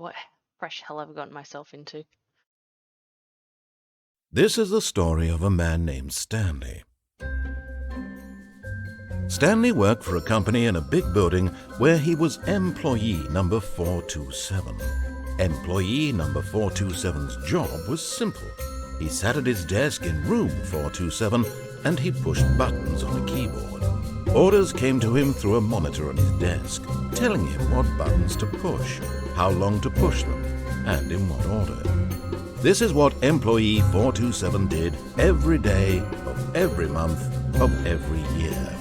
What fresh hell have I gotten myself into? This is the story of a man named Stanley. Stanley worked for a company in a big building where he was employee number 427. Employee number 427's job was simple. He sat at his desk in room 427 and he pushed buttons on a keyboard. Orders came to him through a monitor on his desk, telling him what buttons to push, how long to push them, and in what order. This is what employee 427 did every day of every month of every year.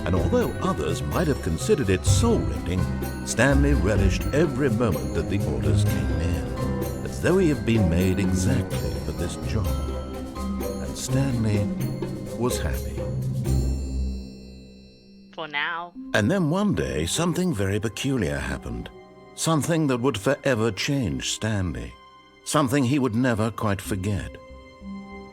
And although others might have considered it soul-rending, Stanley relished every moment that the orders came in, as though he had been made exactly for this job. And Stanley was happy. For now. And then one day, something very peculiar happened. Something that would forever change Stanley. Something he would never quite forget.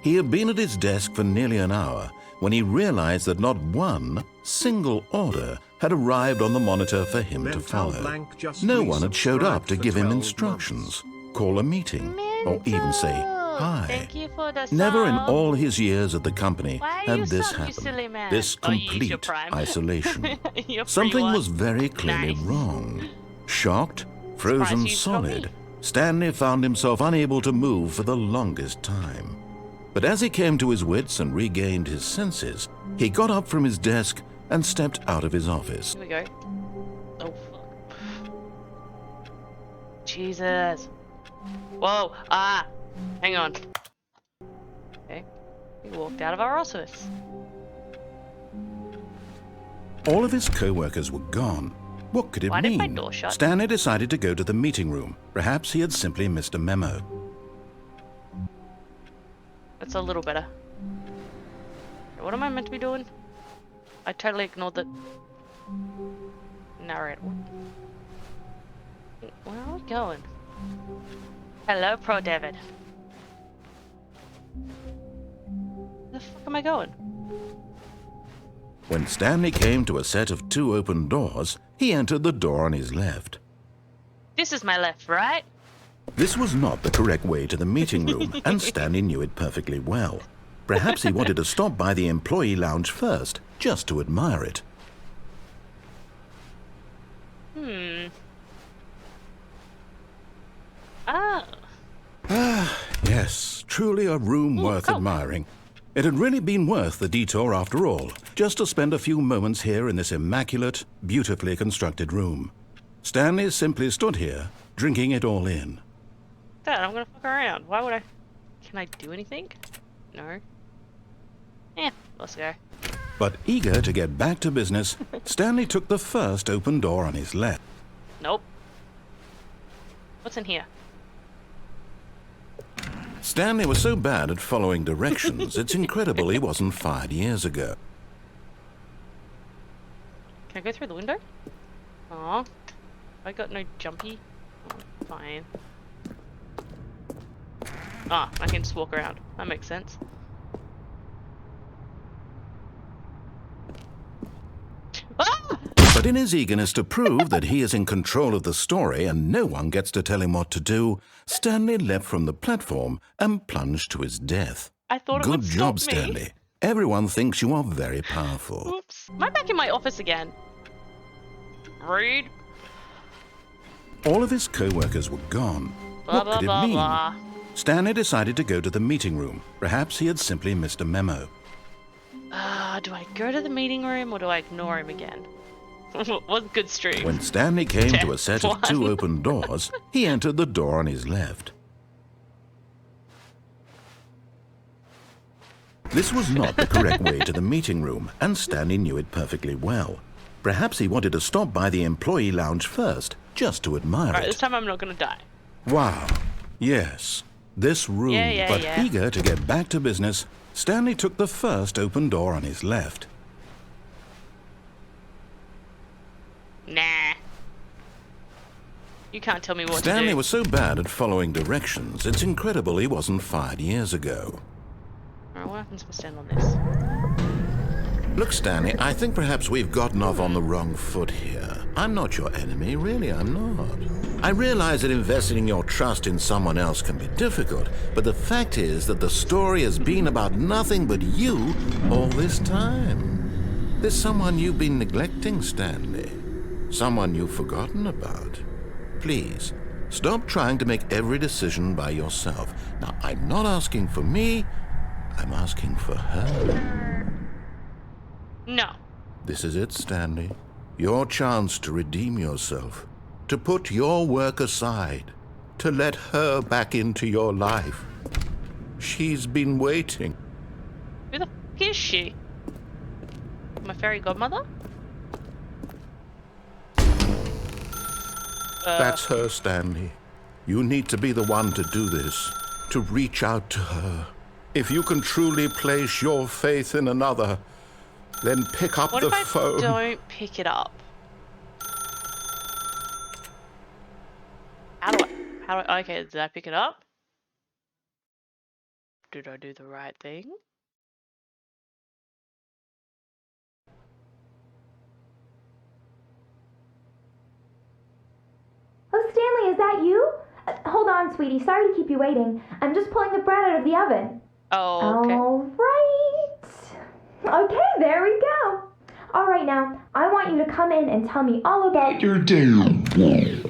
He had been at his desk for nearly an hour when he realized that not one single order had arrived on the monitor for him to follow. No one had showed up to give him instructions, call a meeting, or even say hi. Thank you for the Never in sub. all his years at the company Why had you this sub, you happen, silly man? this Oh, you use your complete Prime. isolation. Your free Something one. was very clearly Nice. wrong. Shocked, Surprised frozen you told me. solid, Stanley found himself unable to move for the longest time. But as he came to his wits and regained his senses, he got up from his desk and stepped out of his office. Here we go. Oh, fuck. Jesus. Whoa. Ah. Hang on. Okay. We walked out of our office. All of his co-workers were gone. What could it Why did mean? my door shut? Stanley decided to go to the meeting room. Perhaps he had simply missed a memo. That's a little better. What am I meant to be doing? I totally ignored the narrator. Where are we going? Hello, Pro David. Where the fuck am I going? When Stanley came to a set of 2 open doors, he entered the door on his left. This is my left, right? This was not the correct way to the meeting room, and Stanley knew it perfectly well. Perhaps he wanted to stop by the employee lounge first, just to admire it. Ah. Yes, truly a room worth oh. admiring. It had really been worth the detour after all, just to spend a few moments here in this immaculate, beautifully constructed room. Stanley simply stood here, drinking it all in. Dad, I'm gonna fuck around. Why would I? Can I do anything? No. Let's go. But eager to get back to business, Stanley took the first open door on his left. Nope. What's in here? Stanley was so bad at following directions, it's incredible he wasn't fired years ago. Can I go through the window? Aw. I got no jumpy. Oh, fine. Ah, I can just walk around. That makes sense. Ah! But in his eagerness to prove that he is in control of the story and no one gets to tell him what to do, Stanley leapt from the platform and plunged to his death. I thought it Good would job, stop me. Stanley. Everyone thinks you are very powerful. Oops. Am I back in my office again? Rude. All of his co-workers were gone. Blah, What could blah, it mean? blah. Stanley decided to go to the meeting room. Perhaps he had simply missed a memo. Do I go to the meeting room or do I ignore him again? What a good stream. When Stanley came to a set of 2 1. open doors, he entered the door on his left. This was not the correct way to the meeting room, and Stanley knew it perfectly well. Perhaps he wanted to stop by the employee lounge first, just to admire Alright, it. this time I'm not gonna die. Wow. Yes. This room, but yeah. eager to get back to business, Stanley took the first open door on his left. Nah. You can't tell me what to do. Stanley was so bad at following directions, it's incredible he wasn't fired years ago. Alright, what happens if I stand on this? Look, Stanley, I think perhaps we've gotten off on the wrong foot here. I'm not your enemy, really, I'm not. I realize that investing your trust in someone else can be difficult, but the fact is that the story has been about nothing but you all this time. There's someone you've been neglecting, Stanley. Someone you've forgotten about. Please, stop trying to make every decision by yourself. Now, I'm not asking for me, I'm asking for her. No. This is it, Stanley. Your chance to redeem yourself. To put your work aside, to let her back into your life. She's been waiting. Who the f is she? My fairy godmother? That's her, Stanley. You need to be the one to do this, to reach out to her. If you can truly place your faith in another, then pick up the phone. What if I don't pick it up? How do I, okay, did I pick it up? Did I do the right thing? Oh, Stanley, is that you? Hold on, sweetie. Sorry to keep you waiting. I'm just pulling the bread out of the oven. Oh, okay. All right. Okay, there we go. All right, now, I want you to come in and tell me all about your day.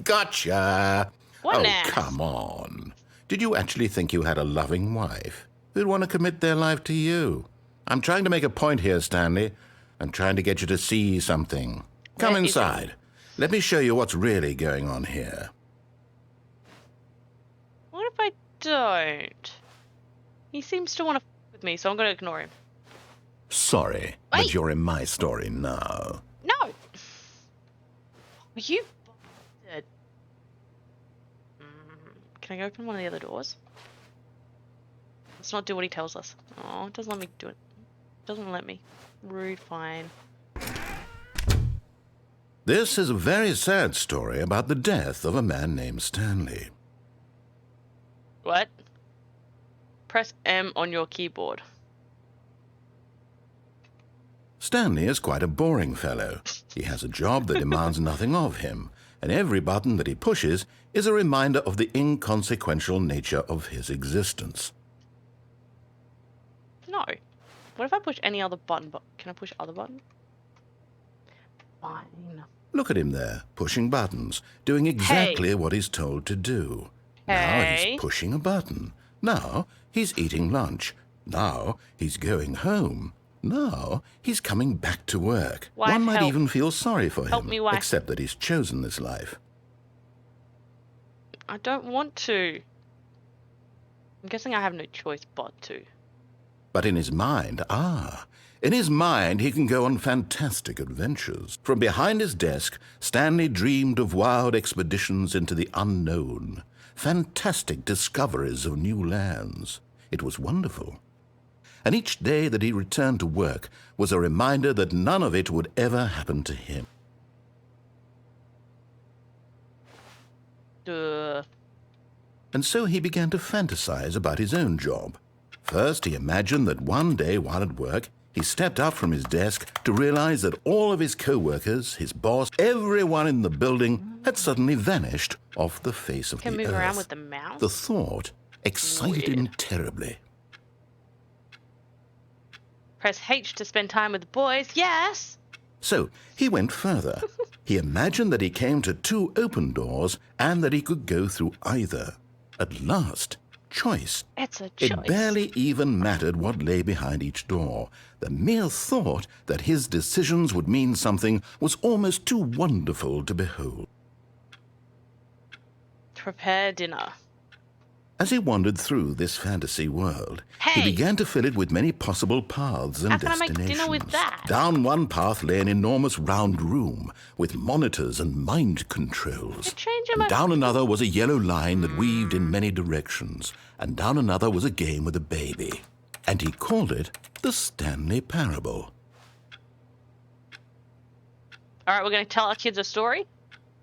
Gotcha. What an Oh, ass. come on. Did you actually think you had a loving wife who'd want to commit their life to you? I'm trying to make a point here, Stanley. I'm trying to get you to see something. Come Where is inside. Let me show you what's really going on here. What if I don't? He seems to want to f with me, so I'm going to ignore him. Sorry, Wait. but you're in my story now. No! You bastard. Can I open one of the other doors? Let's not do what he tells us. Oh, it doesn't let me do it. Doesn't let me. Rude, fine. This is a very sad story about the death of a man named Stanley. What? Press M on your keyboard. Stanley is quite a boring fellow. He has a job that demands nothing of him, and every button that he pushes is a reminder of the inconsequential nature of his existence. No. What if I push any other button? Can I push other button? Fine. Look at him there, pushing buttons, doing exactly what he's told to do. Now Hey. he's pushing a button. Now he's eating lunch. Now he's going home. Now he's coming back to work. Wife, One might help. even feel sorry for Help him, me, wife. except that he's chosen this life. I don't want to. I'm guessing I have no choice but to. But in his mind, in his mind he can go on fantastic adventures. From behind his desk, Stanley dreamed of wild expeditions into the unknown, fantastic discoveries of new lands. It was wonderful. And each day that he returned to work was a reminder that none of it would ever happen to him. And so he began to fantasize about his own job. First, he imagined that one day while at work, he stepped up from his desk to realize that all of his co-workers, his boss, everyone in the building had suddenly vanished off the face of Can the move earth. around with the mouse? The thought excited him Weird. terribly. Press H to spend time with the boys. Yes! So he went further. He imagined that he came to two open doors and that he could go through either. At last, choice. It's a choice. It barely even mattered what lay behind each door. The mere thought that his decisions would mean something was almost too wonderful to behold. Prepare dinner. As he wandered through this fantasy world, Hey! he began to fill it with many possible paths and How can I make destinations. dinner with that? Down one path lay an enormous round room with monitors and mind controls. You're changing And my... down another was a yellow line that weaved in many directions. And down another was a game with a baby. And he called it the Stanley Parable. Alright, we're going to tell our kids a story?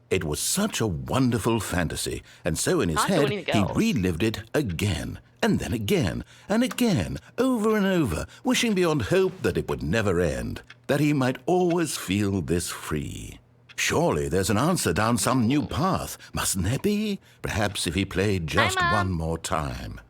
It was such a wonderful fantasy, and so in his Can't do head anything he else. relived it again, and then again, and again, over and over, wishing beyond hope that it would never end, that he might always feel this free. Surely there's an answer down some new path. Mustn't there be? Perhaps if he played just Mom. one more time.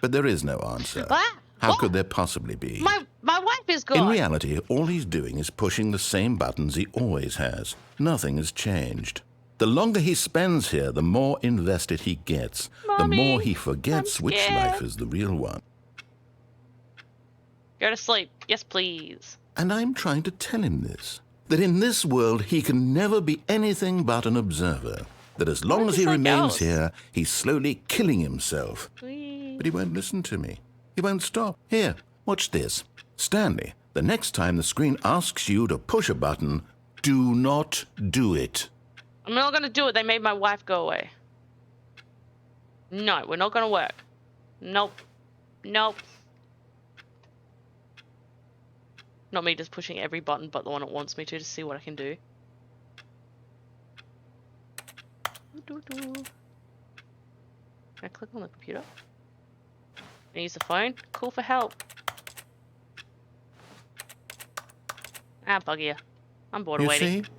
But there is no answer. What? How What? could there possibly be? My wife is gone. In reality, all he's doing is pushing the same buttons he always has. Nothing has changed. The longer he spends here, the more invested he gets. Mommy, the more he forgets I'm which scared. life is the real one. Go to sleep. Yes, please. And I'm trying to tell him this. That in this world, he can never be anything but an observer. That as long as he remains here, he's slowly killing himself. Whee. But he won't listen to me. He won't stop. Here, watch this. Stanley, the next time the screen asks you to push a button, do not do it. I'm not gonna do it. They made my wife go away. No, we're not gonna work. Nope. Nope. Not me just pushing every button but the one it wants me to see what I can do. Can I click on the computer? Can I use the phone? Call for help. Ah, bugger. I'm bored of You waiting. see?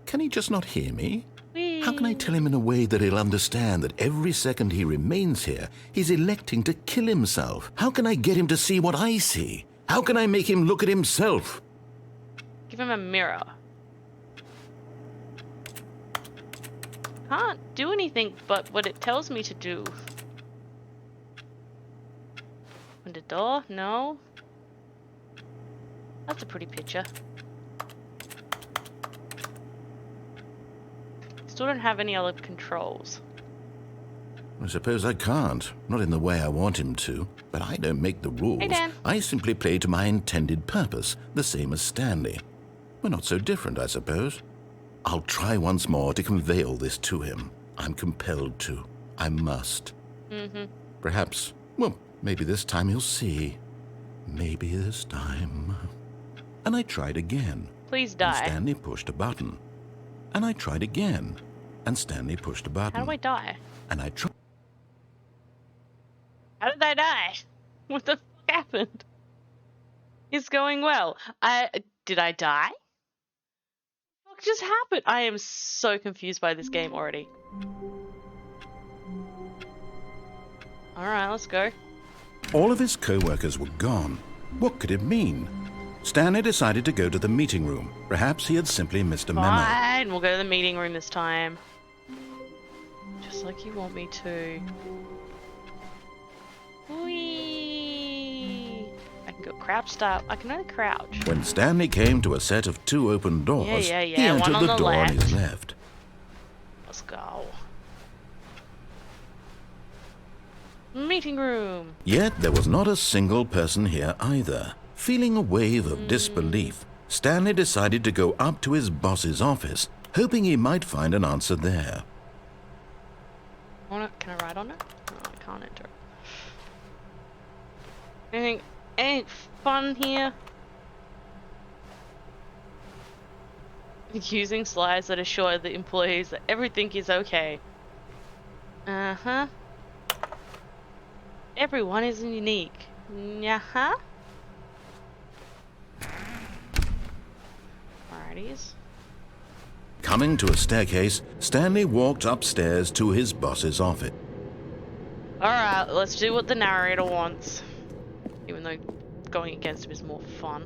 Can he just not hear me? Whee. How can I tell him in a way that he'll understand that every second he remains here, he's electing to kill himself? How can I get him to see what I see? How can I make him look at himself? Give him a mirror. Can't do anything but what it tells me to do. Open the door? No. That's a pretty picture. Still don't have any other controls. I suppose I can't. Not in the way I want him to. But I don't make the rules. Hey, Dan. I simply play to my intended purpose, the same as Stanley. We're not so different, I suppose. I'll try once more to convey all this to him. I'm compelled to. I must. Perhaps, well, maybe this time he'll see. Maybe this time. And I tried again. Please And die. Stanley pushed a button. And I tried again. And Stanley pushed a button. How do I die? And I tried. How did I die? What the fuck happened? It's going well. Did I die? What just happened? I am so confused by this game already. Alright, let's go. All of his co-workers were gone. What could it mean? Stanley decided to go to the meeting room. Perhaps he had simply missed a memo. Fine, we'll go to the meeting room this time. Just like you want me to. Whee! I can go crouch style. I can only crouch. When Stanley came to a set of 2 open doors, Yeah. he entered One on the the door on his left. left. Let's go. Meeting room. Yet there was not a single person here either. Feeling a wave of disbelief, Stanley decided to go up to his boss's office, hoping he might find an answer there. Can I ride on it? No, I can't enter it. Anything fun here? Using slides that assure the employees that everything is okay. Uh-huh. Everyone is unique. Yeah-huh. Alrighties. Coming to a staircase, Stanley walked upstairs to his boss's office. Alright, let's do what the narrator wants. Even though going against him is more fun.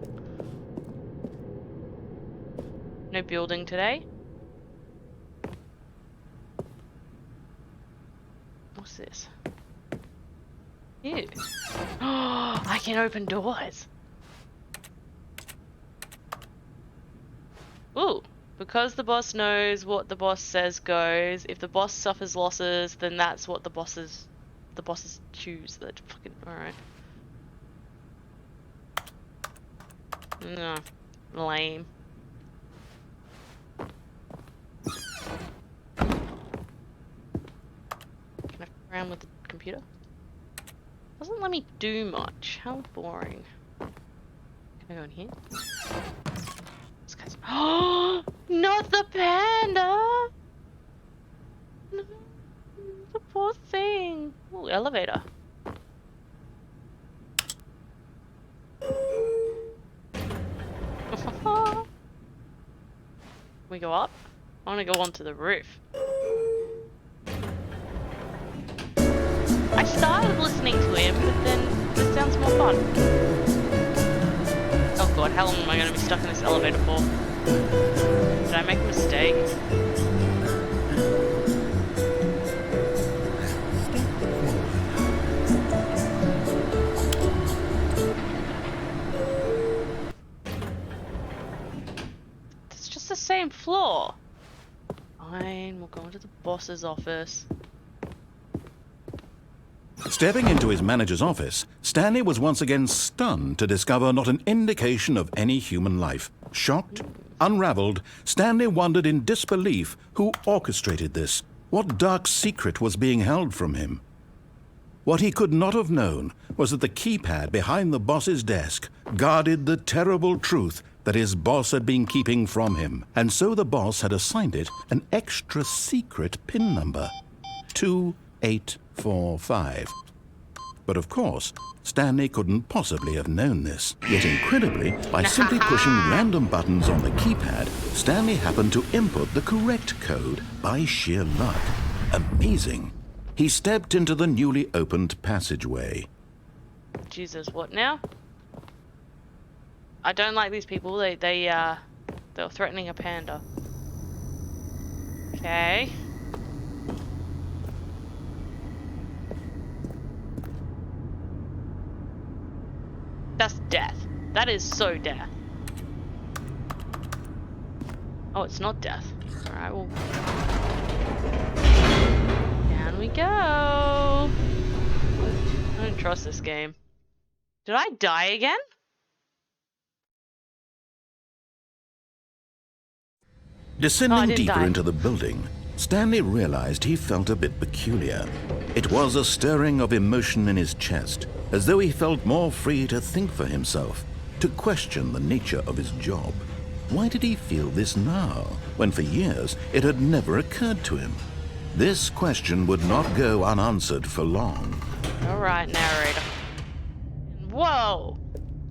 No building today. What's this? Ew. I can open doors. Ooh. Because the boss knows what the boss says goes. If the boss suffers losses, then that's what the bosses choose. That fucking alright. No, lame. Can I f around with the computer? Doesn't let me do much. How boring. Can I go in here? This guy's. Oh, not the panda! No, the poor thing. Ooh, elevator. We go up? I want to go onto the roof. I started listening to him, but then this sounds more fun. Oh god, how long am I going to be stuck in this elevator for? Did I make a mistake? It's just the same floor. Fine, we'll go into the boss's office. Stepping into his manager's office, Stanley was once again stunned to discover not an indication of any human life. Shocked, unraveled, Stanley wondered in disbelief who orchestrated this. What dark secret was being held from him? What he could not have known was that the keypad behind the boss's desk guarded the terrible truth that his boss had been keeping from him, and so the boss had assigned it an extra secret PIN number, 2845. But of course, Stanley couldn't possibly have known this. Yet incredibly, by simply pushing random buttons on the keypad, Stanley happened to input the correct code by sheer luck. Amazing. He stepped into the newly opened passageway. Jesus, what now? I don't like these people. They were threatening a panda. Okay. That's death. That is so death. Oh, it's not death. Alright, well. Down we go. I don't trust this game. Did I die again? Descending deeper die. into the building, Stanley realized he felt a bit peculiar. It was a stirring of emotion in his chest, as though he felt more free to think for himself, to question the nature of his job. Why did he feel this now, when for years it had never occurred to him? This question would not go unanswered for long. Alright, narrator. Whoa!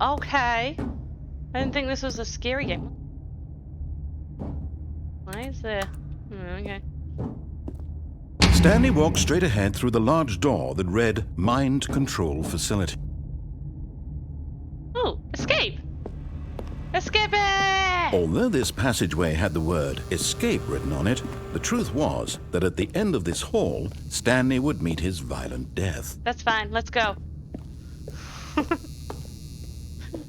Okay. I didn't think this was a scary game. Why is there... okay. Stanley walked straight ahead through the large door that read Mind Control Facility. Oh, escape! Escape it! Although this passageway had the word escape written on it, the truth was that at the end of this hall, Stanley would meet his violent death. That's fine, let's go.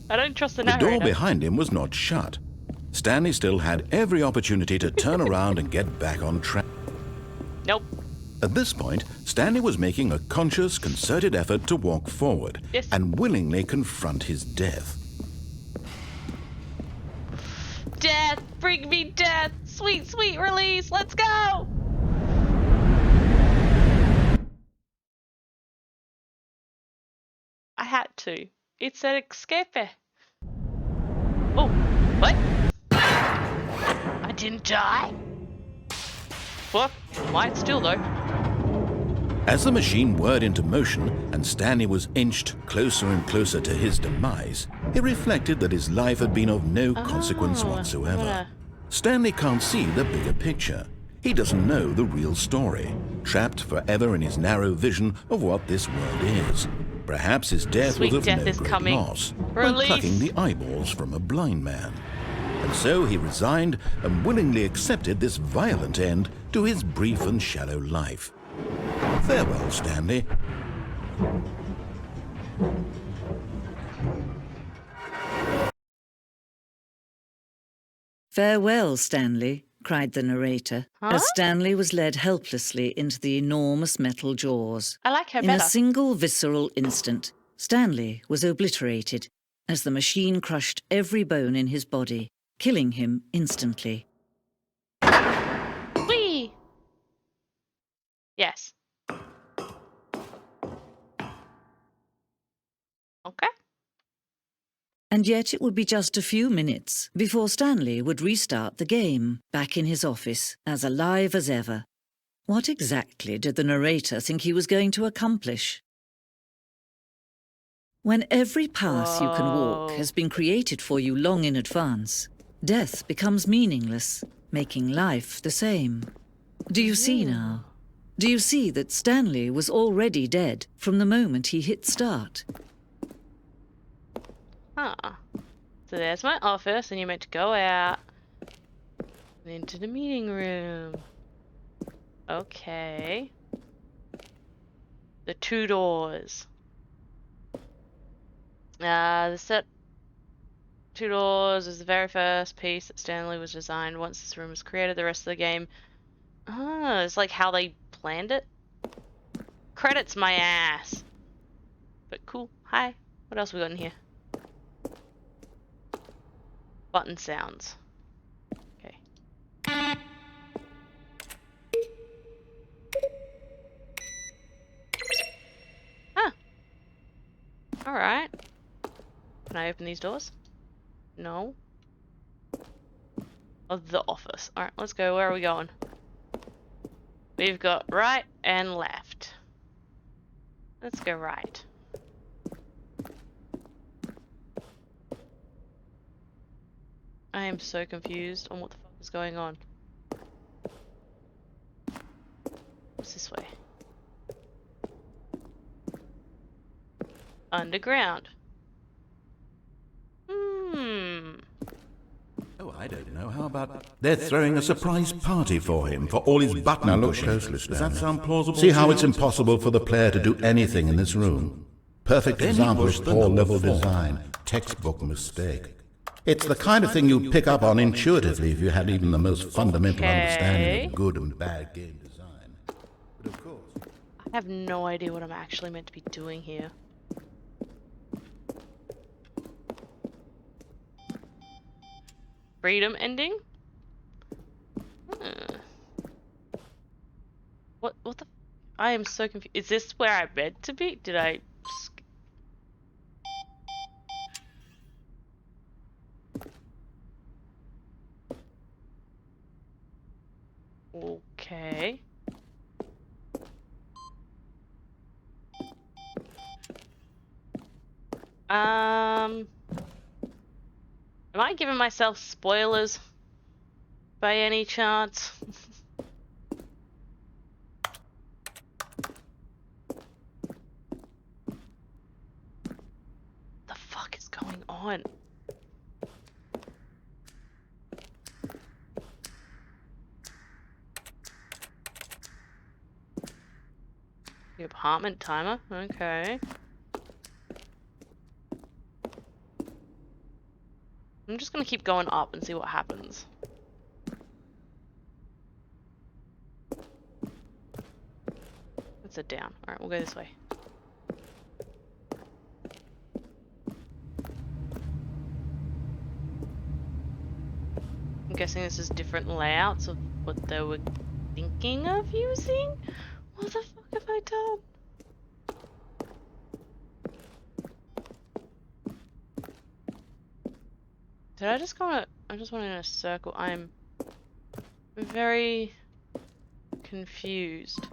I don't trust the The narrator. door behind him was not shut. Stanley still had every opportunity to turn around and get back on track. Nope. At this point, Stanley was making a conscious, concerted effort to walk forward and willingly confront his death. Death! Bring me death! Sweet, sweet release! Let's go! I had to. It said escape. Oh, what? I didn't die? Well, might still though. As the machine whirred into motion and Stanley was inched closer and closer to his demise, he reflected that his life had been of no consequence whatsoever. Stanley can't see the bigger picture. He doesn't know the real story, trapped forever in his narrow vision of what this world is. Perhaps his death Sweet was of death no is great coming. loss, Relief. like plucking the eyeballs from a blind man. And so he resigned and willingly accepted this violent end to his brief and shallow life. Farewell, Stanley. Farewell, Stanley, cried the narrator, as Stanley was led helplessly into the enormous metal jaws. I like her In better. a single visceral instant, Stanley was obliterated as the machine crushed every bone in his body, killing him instantly. Whee! Yes. Okay. And yet it would be just a few minutes before Stanley would restart the game, back in his office, as alive as ever. What exactly did the narrator think he was going to accomplish? When every path you can walk Whoa. has been created for you long in advance, death becomes meaningless, making life the same. Do you see now? Do you see that Stanley was already dead from the moment he hit start? Huh. So there's my office, and you're meant to go out and into the meeting room. Okay. The 2 doors. The set 2 doors is the very first piece that Stanley was designed. Once this room was created, the rest of the game. Ah, it's like how they planned it. Credits my ass. But cool. Hi. What else we got in here? Button sounds. Okay. Ah. Alright. Can I open these doors? No. Oh, the office. Alright, let's go. Where are we going? We've got right and left. Let's go right. I am so confused on what the fuck is going on. What's this way? Underground. Oh, I don't know. How about they're throwing a surprise party for him for all his button Now look pushing. closely, Does Stanley. that sound plausible? See how it's impossible for the player to do anything in this room? Perfect Then example it of was the poor number level 4. design. Textbook mistake. It's the kind of thing you'd pick up on intuitively if you had even the most fundamental understanding of good and bad game design. But of course... I have no idea what I'm actually meant to be doing here. Freedom ending? What the? I am so confused. Is this where I meant to be? Did I? Okay. Am I giving myself spoilers by any chance? The fuck is going on? The apartment timer? Okay. I'm just gonna keep going up and see what happens. Let's sit down. Alright, we'll go this way. I'm guessing this is different layouts of what they were thinking of using? What the fuck have I done? Did I just go on I just went in a circle. I'm very confused.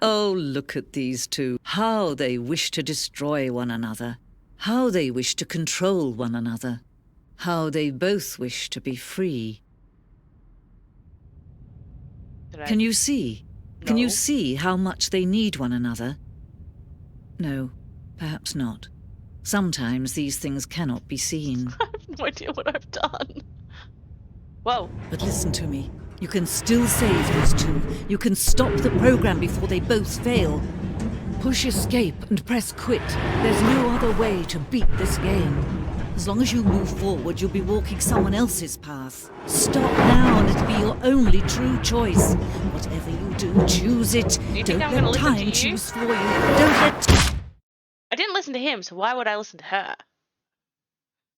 Oh, look at these two. How they wish to destroy one another. How they wish to control one another. How they both wish to be free. Can you see? Can you No. see how much they need one another? No, perhaps not. Sometimes these things cannot be seen. I have no idea what I've done. Whoa. But listen to me. You can still save these two. You can stop the program before they both fail. Push escape and press quit. There's no other way to beat this game. As long as you move forward, you'll be walking someone else's path. Stop now and it'll be your only true choice. Whatever you do, choose it. you think Don't I'm gonna let listen to time you? choose for you. Don't let... I didn't listen to him, so why would I listen to her?